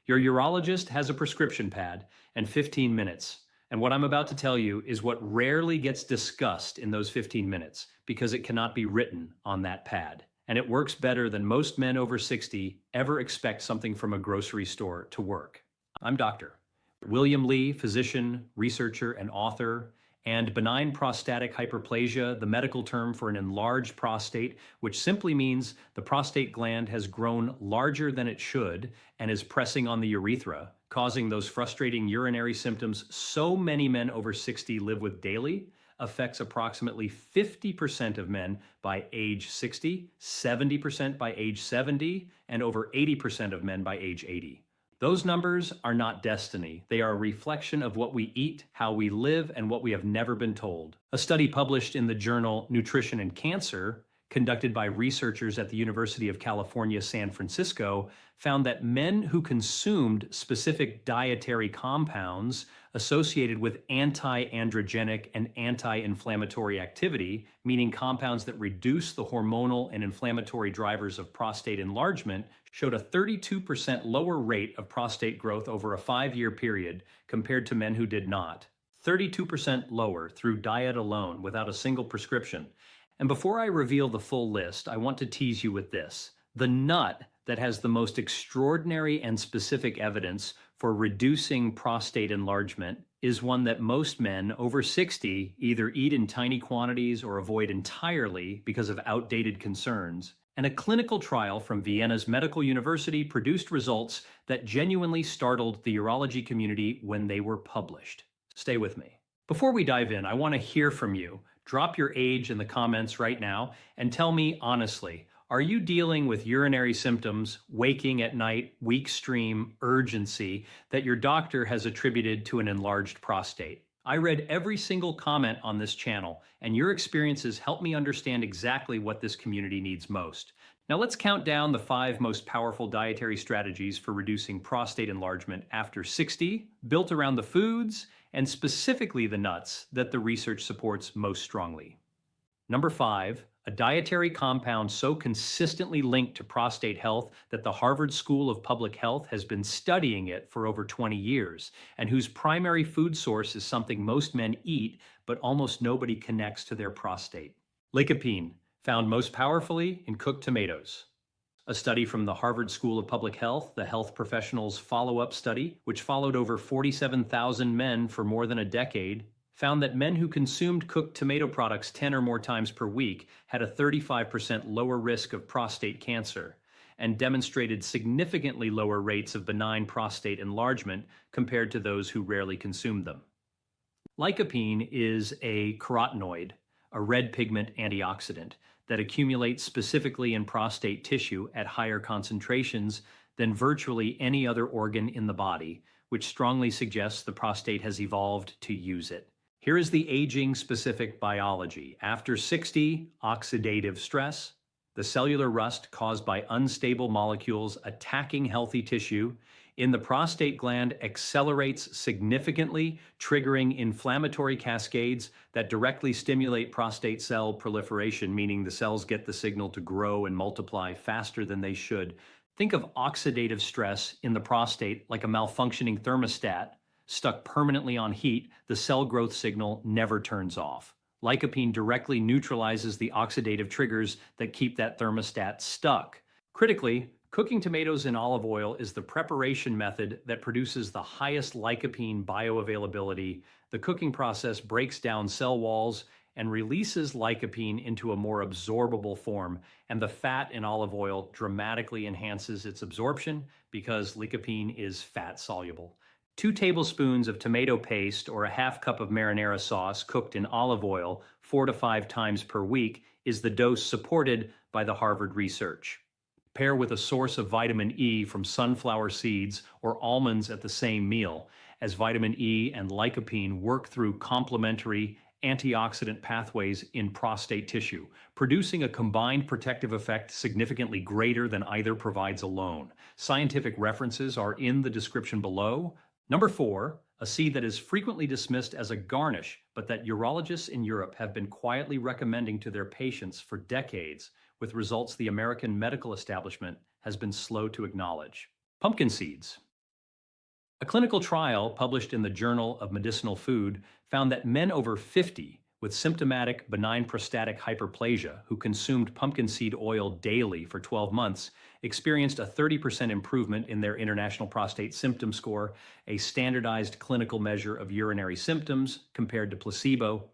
Your urologist has a prescription pad and 15 minutes. And what I'm about to tell you is what rarely gets discussed in those 15 minutes because it cannot be written on that pad. And it works better than most men over 60 ever expect something from a grocery store to work. I'm Dr. William Lee, physician, researcher, and author, and benign prostatic hyperplasia, the medical term for an enlarged prostate, which simply means the prostate gland has grown larger than it should and is pressing on the urethra, causing those frustrating urinary symptoms so many men over 60 live with daily, affects approximately 50% of men by age 60, 70% by age 70, and over 80% of men by age 80. Those numbers are not destiny. They are a reflection of what we eat, how we live, and what we have never been told. A study published in the journal Nutrition and Cancer, conducted by researchers at the University of California, San Francisco, found that men who consumed specific dietary compounds associated with anti-androgenic and anti-inflammatory activity, meaning compounds that reduce the hormonal and inflammatory drivers of prostate enlargement, showed a 32% lower rate of prostate growth over a 5-year period compared to men who did not. 32% lower through diet alone without a single prescription. And before I reveal the full list, I want to tease you with this. The nut that has the most extraordinary and specific evidence for reducing prostate enlargement is one that most men over 60 either eat in tiny quantities or avoid entirely because of outdated concerns. And a clinical trial from Vienna's Medical University produced results that genuinely startled the urology community when they were published. Stay with me. Before we dive in, I want to hear from you. Drop your age in the comments right now and tell me honestly, are you dealing with urinary symptoms, waking at night, weak stream, urgency that your doctor has attributed to an enlarged prostate? I read every single comment on this channel, and your experiences help me understand exactly what this community needs most. Now let's count down the 5 most powerful dietary strategies for reducing prostate enlargement after 60, built around the foods and specifically the nuts that the research supports most strongly. Number 5, a dietary compound so consistently linked to prostate health that the Harvard School of Public Health has been studying it for over 20 years, and whose primary food source is something most men eat, but almost nobody connects to their prostate. Lycopene, found most powerfully in cooked tomatoes. A study from the Harvard School of Public Health, the Health Professionals Follow-Up Study, which followed over 47,000 men for more than a decade, found that men who consumed cooked tomato products 10 or more times per week had a 35% lower risk of prostate cancer and demonstrated significantly lower rates of benign prostate enlargement compared to those who rarely consumed them. Lycopene is a carotenoid, a red pigment antioxidant that accumulates specifically in prostate tissue at higher concentrations than virtually any other organ in the body, which strongly suggests the prostate has evolved to use it. Here is the aging-specific biology. After 60, oxidative stress, the cellular rust caused by unstable molecules attacking healthy tissue in the prostate gland accelerates significantly, triggering inflammatory cascades that directly stimulate prostate cell proliferation, meaning the cells get the signal to grow and multiply faster than they should. Think of oxidative stress in the prostate like a malfunctioning thermostat stuck permanently on heat. The cell growth signal never turns off. Lycopene directly neutralizes the oxidative triggers that keep that thermostat stuck. Critically, cooking tomatoes in olive oil is the preparation method that produces the highest lycopene bioavailability. The cooking process breaks down cell walls and releases lycopene into a more absorbable form, and the fat in olive oil dramatically enhances its absorption because lycopene is fat soluble. 2 tablespoons of tomato paste or a half cup of marinara sauce cooked in olive oil 4 to 5 times per week is the dose supported by the Harvard research. Pair with a source of vitamin E from sunflower seeds or almonds at the same meal, as vitamin E and lycopene work through complementary antioxidant pathways in prostate tissue, producing a combined protective effect significantly greater than either provides alone. Scientific references are in the description below. Number 4, a seed that is frequently dismissed as a garnish, but that urologists in Europe have been quietly recommending to their patients for decades, with results the American medical establishment has been slow to acknowledge. Pumpkin seeds. A clinical trial published in the Journal of Medicinal Food found that men over 50 with symptomatic benign prostatic hyperplasia who consumed pumpkin seed oil daily for 12 months experienced a 30% improvement in their International Prostate Symptom Score, a standardized clinical measure of urinary symptoms compared to placebo.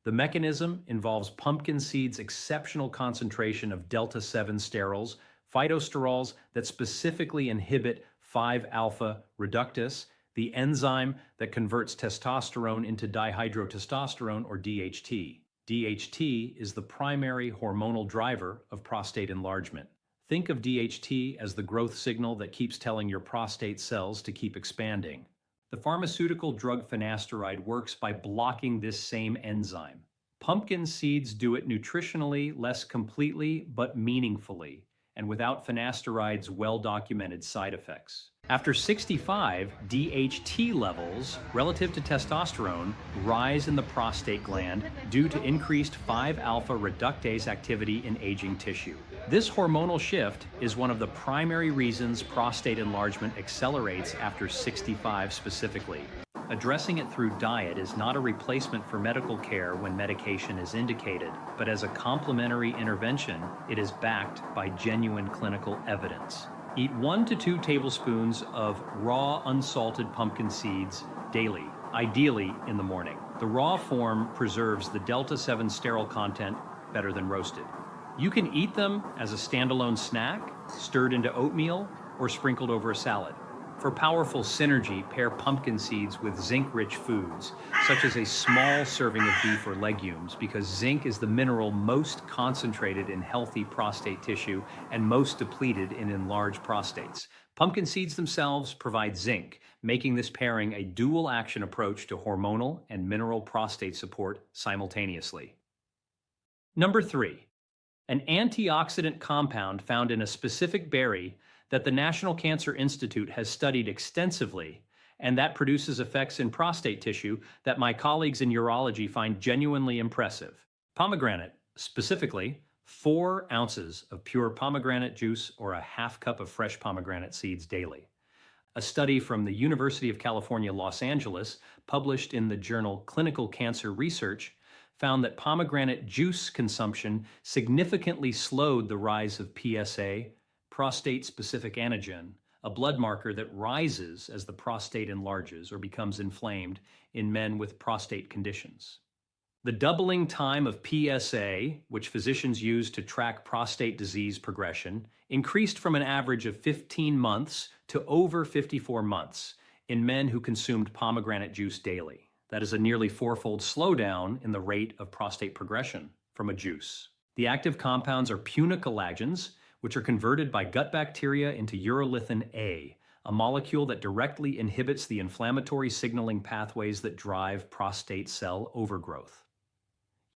The mechanism involves pumpkin seeds' exceptional concentration of delta-7 sterols, phytosterols that specifically inhibit 5-alpha reductase, the enzyme that converts testosterone into dihydrotestosterone, or DHT. DHT is the primary hormonal driver of prostate enlargement. Think of DHT as the growth signal that keeps telling your prostate cells to keep expanding. The pharmaceutical drug finasteride works by blocking this same enzyme. Pumpkin seeds do it nutritionally less completely but meaningfully, and without finasteride's well-documented side effects. After 65, DHT levels relative to testosterone rise in the prostate gland due to increased 5-alpha reductase activity in aging tissue. This hormonal shift is one of the primary reasons prostate enlargement accelerates after 65 specifically. Addressing it through diet is not a replacement for medical care when medication is indicated, but as a complementary intervention, it is backed by genuine clinical evidence. Eat 1 to 2 tablespoons of raw unsalted pumpkin seeds daily, ideally in the morning. The raw form preserves the delta-7 sterol content better than roasted. You can eat them as a standalone snack, stirred into oatmeal, or sprinkled over a salad. For powerful synergy, pair pumpkin seeds with zinc-rich foods, such as a small serving of beef or legumes, because zinc is the mineral most concentrated in healthy prostate tissue and most depleted in enlarged prostates. Pumpkin seeds themselves provide zinc, making this pairing a dual-action approach to hormonal and mineral prostate support simultaneously. Number 3. An antioxidant compound found in a specific berry that the National Cancer Institute has studied extensively, and that produces effects in prostate tissue that my colleagues in urology find genuinely impressive. Pomegranate, specifically 4 ounces of pure pomegranate juice or a half cup of fresh pomegranate seeds daily. A study from the University of California, Los Angeles, published in the journal Clinical Cancer Research, found that pomegranate juice consumption significantly slowed the rise of PSA, prostate-specific antigen, a blood marker that rises as the prostate enlarges or becomes inflamed in men with prostate conditions. The doubling time of PSA, which physicians use to track prostate disease progression, increased from an average of 15 months to over 54 months in men who consumed pomegranate juice daily. That is a nearly 4-fold slowdown in the rate of prostate progression from a juice. The active compounds are punicolagens, which are converted by gut bacteria into urolithin A, a molecule that directly inhibits the inflammatory signaling pathways that drive prostate cell overgrowth.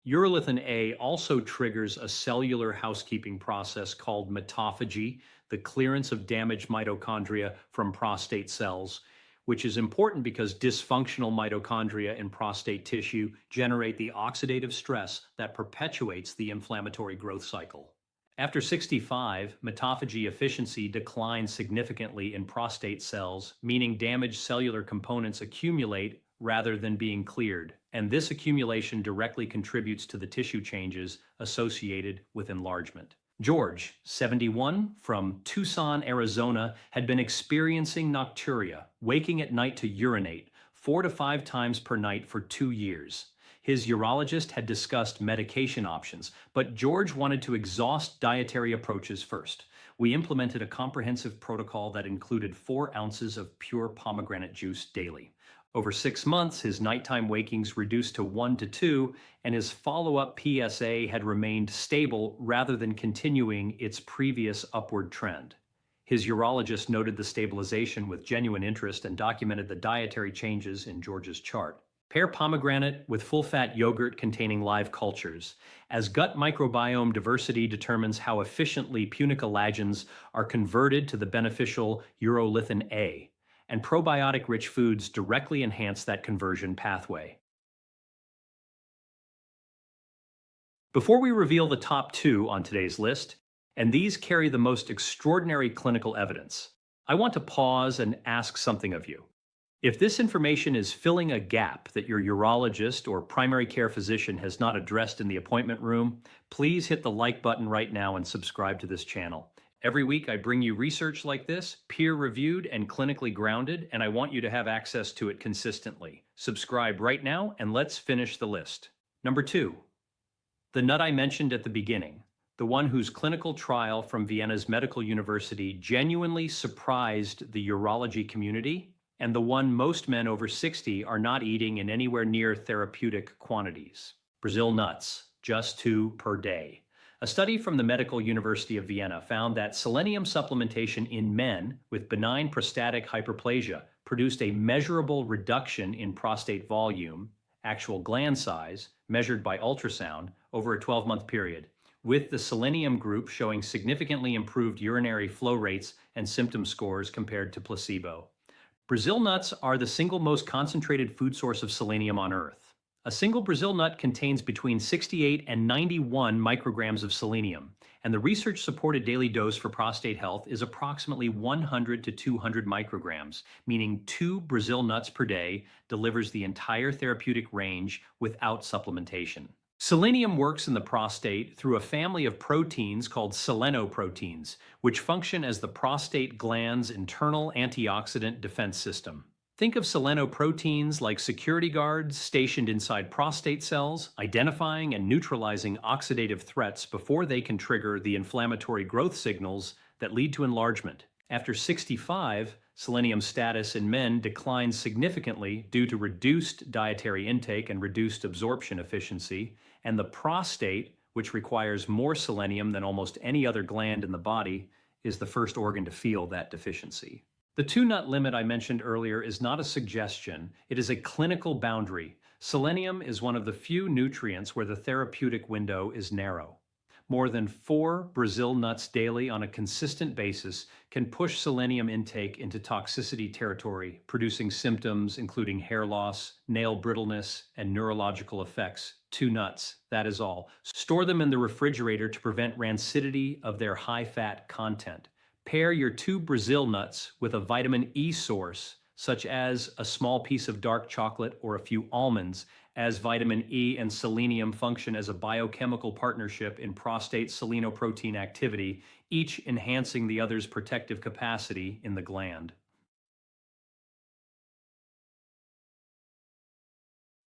Urolithin A also triggers a cellular housekeeping process called mitophagy, the clearance of damaged mitochondria from prostate cells, which is important because dysfunctional mitochondria in prostate tissue generate the oxidative stress that perpetuates the inflammatory growth cycle. After 65, mitophagy efficiency declines significantly in prostate cells, meaning damaged cellular components accumulate rather than being cleared, and this accumulation directly contributes to the tissue changes associated with enlargement. George, 71, from Tucson, Arizona, had been experiencing nocturia, waking at night to urinate 4 to 5 times per night for 2 years. His urologist had discussed medication options, but George wanted to exhaust dietary approaches first. We implemented a comprehensive protocol that included 4 ounces of pure pomegranate juice daily. Over 6 months, his nighttime wakings reduced to 1 to 2, and his follow-up PSA had remained stable rather than continuing its previous upward trend. His urologist noted the stabilization with genuine interest and documented the dietary changes in George's chart. Pair pomegranate with full-fat yogurt containing live cultures, as gut microbiome diversity determines how efficiently punicolagens are converted to the beneficial urolithin A, and probiotic-rich foods directly enhance that conversion pathway. Before we reveal the top 2 on today's list, and these carry the most extraordinary clinical evidence, I want to pause and ask something of you. If this information is filling a gap that your urologist or primary care physician has not addressed in the appointment room, please hit the like button right now and subscribe to this channel. Every week, I bring you research like this, peer-reviewed and clinically grounded, and I want you to have access to it consistently. Subscribe right now, and let's finish the list. Number 2, the nut I mentioned at the beginning, the one whose clinical trial from Vienna's Medical University genuinely surprised the urology community, and the one most men over 60 are not eating in anywhere near therapeutic quantities. Brazil nuts, just 2 per day. A study from the Medical University of Vienna found that selenium supplementation in men with benign prostatic hyperplasia produced a measurable reduction in prostate volume, actual gland size, measured by ultrasound, over a 12-month period, with the selenium group showing significantly improved urinary flow rates and symptom scores compared to placebo. Brazil nuts are the single most concentrated food source of selenium on Earth. A single Brazil nut contains between 68 and 91 micrograms of selenium, and the research-supported daily dose for prostate health is approximately 100 to 200 micrograms, meaning 2 Brazil nuts per day delivers the entire therapeutic range without supplementation. Selenium works in the prostate through a family of proteins called selenoproteins, which function as the prostate gland's internal antioxidant defense system. Think of selenoproteins like security guards stationed inside prostate cells, identifying and neutralizing oxidative threats before they can trigger the inflammatory growth signals that lead to enlargement. After 65, selenium status in men declines significantly due to reduced dietary intake and reduced absorption efficiency, and the prostate, which requires more selenium than almost any other gland in the body, is the first organ to feel that deficiency. The 2-nut limit I mentioned earlier is not a suggestion, it is a clinical boundary. Selenium is one of the few nutrients where the therapeutic window is narrow. More than 4 Brazil nuts daily on a consistent basis can push selenium intake into toxicity territory, producing symptoms including hair loss, nail brittleness, and neurological effects. 2 nuts, that is all. Store them in the refrigerator to prevent rancidity of their high-fat content. Pair your 2 Brazil nuts with a vitamin E source, such as a small piece of dark chocolate or a few almonds, as vitamin E and selenium function as a biochemical partnership in prostate selenoprotein activity, each enhancing the other's protective capacity in the gland.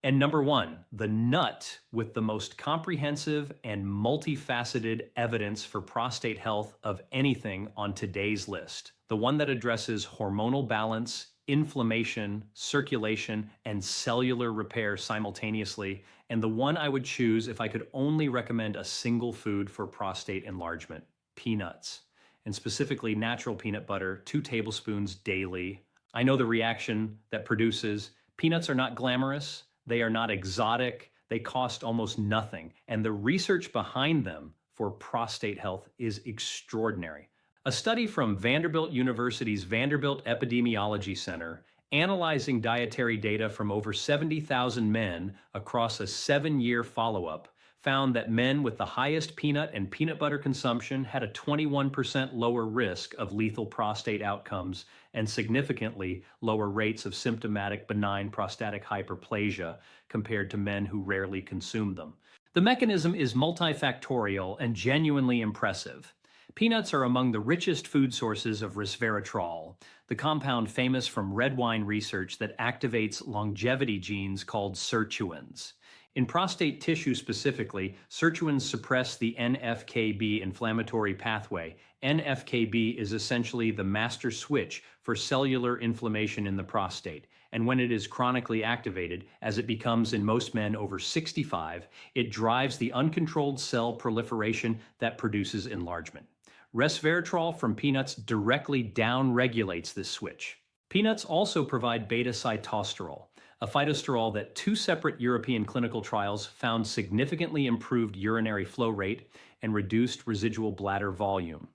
And number 1, the nut with the most comprehensive and multifaceted evidence for prostate health of anything on today's list. The one that addresses hormonal balance, inflammation, circulation, and cellular repair simultaneously, and the one I would choose if I could only recommend a single food for prostate enlargement: peanuts, and specifically natural peanut butter, 2 tablespoons daily. I know the reaction that produces. Peanuts are not glamorous, they are not exotic, they cost almost nothing, and the research behind them for prostate health is extraordinary. A study from Vanderbilt University's Vanderbilt Epidemiology Center, analyzing dietary data from over 70,000 men across a 7-year follow-up, found that men with the highest peanut and peanut butter consumption had a 21% lower risk of lethal prostate outcomes and significantly lower rates of symptomatic benign prostatic hyperplasia compared to men who rarely consumed them. The mechanism is multifactorial and genuinely impressive. Peanuts are among the richest food sources of resveratrol, the compound famous from red wine research that activates longevity genes called sirtuins. In prostate tissue specifically, sirtuins suppress the NF-κB inflammatory pathway. NF-κB is essentially the master switch for cellular inflammation in the prostate, and when it is chronically activated, as it becomes in most men over 65, it drives the uncontrolled cell proliferation that produces enlargement. Resveratrol from peanuts directly downregulates this switch. Peanuts also provide beta-sitosterol, a phytosterol that 2 separate European clinical trials found significantly improved urinary flow rate and reduced residual bladder volume,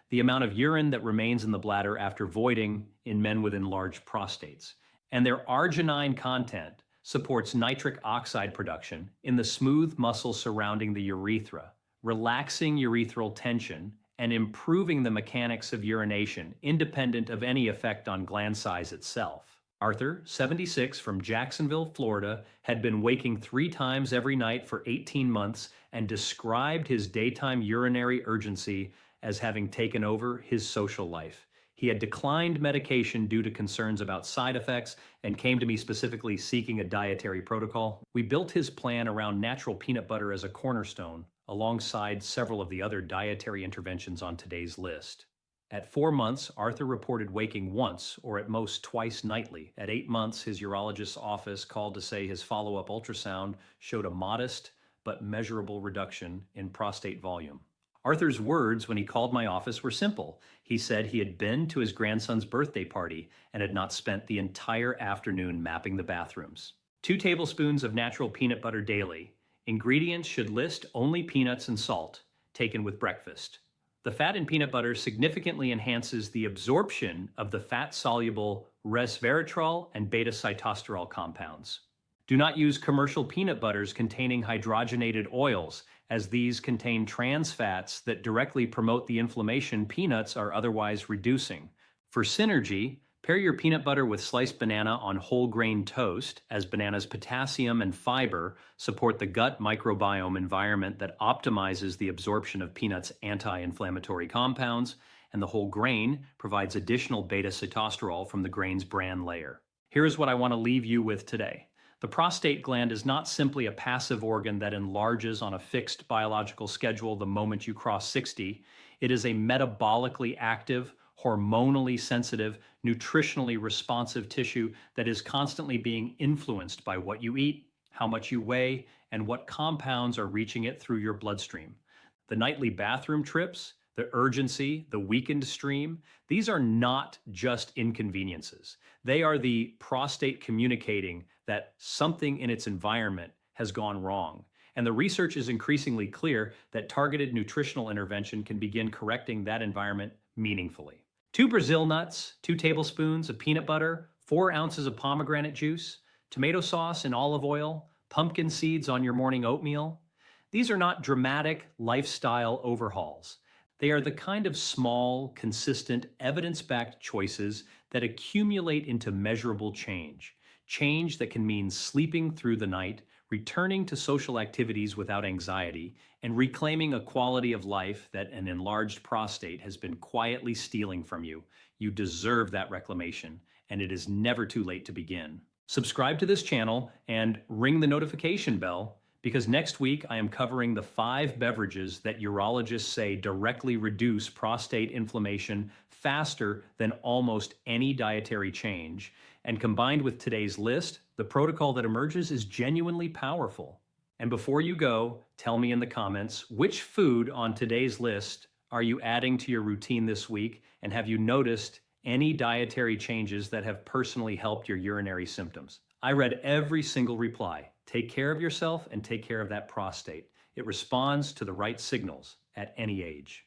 the amount of urine that remains in the bladder after voiding in men with enlarged prostates. And their arginine content supports nitric oxide production in the smooth muscle surrounding the urethra, relaxing urethral tension and improving the mechanics of urination independent of any effect on gland size itself. Arthur, 76, from Jacksonville, Florida, had been waking 3 times every night for 18 months and described his daytime urinary urgency as having taken over his social life. He had declined medication due to concerns about side effects and came to me specifically seeking a dietary protocol. We built his plan around natural peanut butter as a cornerstone, alongside several of the other dietary interventions on today's list. At 4 months, Arthur reported waking once or at most twice nightly. At 8 months, his urologist's office called to say his follow-up ultrasound showed a modest but measurable reduction in prostate volume. Arthur's words when he called my office were simple. He said he had been to his grandson's birthday party and had not spent the entire afternoon mapping the bathrooms. 2 tablespoons of natural peanut butter daily. Ingredients should list only peanuts and salt, taken with breakfast. The fat in peanut butter significantly enhances the absorption of the fat-soluble resveratrol and beta-sitosterol compounds. Do not use commercial peanut butters containing hydrogenated oils, as these contain trans fats that directly promote the inflammation peanuts are otherwise reducing. For synergy, pair your peanut butter with sliced banana on whole grain toast, as banana's potassium and fiber support the gut microbiome environment that optimizes the absorption of peanuts' anti-inflammatory compounds, and the whole grain provides additional beta-sitosterol from the grain's bran layer. Here's what I want to leave you with today. The prostate gland is not simply a passive organ that enlarges on a fixed biological schedule the moment you cross 60. It is a metabolically active, hormonally sensitive, nutritionally responsive tissue that is constantly being influenced by what you eat, how much you weigh, and what compounds are reaching it through your bloodstream. The nightly bathroom trips, the urgency, the weakened stream, these are not just inconveniences. They are the prostate communicating that something in its environment has gone wrong. And the research is increasingly clear that targeted nutritional intervention can begin correcting that environment meaningfully. 2 Brazil nuts, 2 tablespoons of peanut butter, 4 ounces of pomegranate juice, tomato sauce and olive oil, pumpkin seeds on your morning oatmeal. These are not dramatic lifestyle overhauls. They are the kind of small, consistent, evidence-backed choices that accumulate into measurable change. Change that can mean sleeping through the night, returning to social activities without anxiety, and reclaiming a quality of life that an enlarged prostate has been quietly stealing from you. You deserve that reclamation, and it is never too late to begin. Subscribe to this channel and ring the notification bell, because next week I am covering the 5 beverages that urologists say directly reduce prostate inflammation faster than almost any dietary change. And combined with today's list, the protocol that emerges is genuinely powerful. And before you go, tell me in the comments, which food on today's list are you adding to your routine this week? And have you noticed any dietary changes that have personally helped your urinary symptoms? I read every single reply. Take care of yourself and take care of that prostate. It responds to the right signals at any age.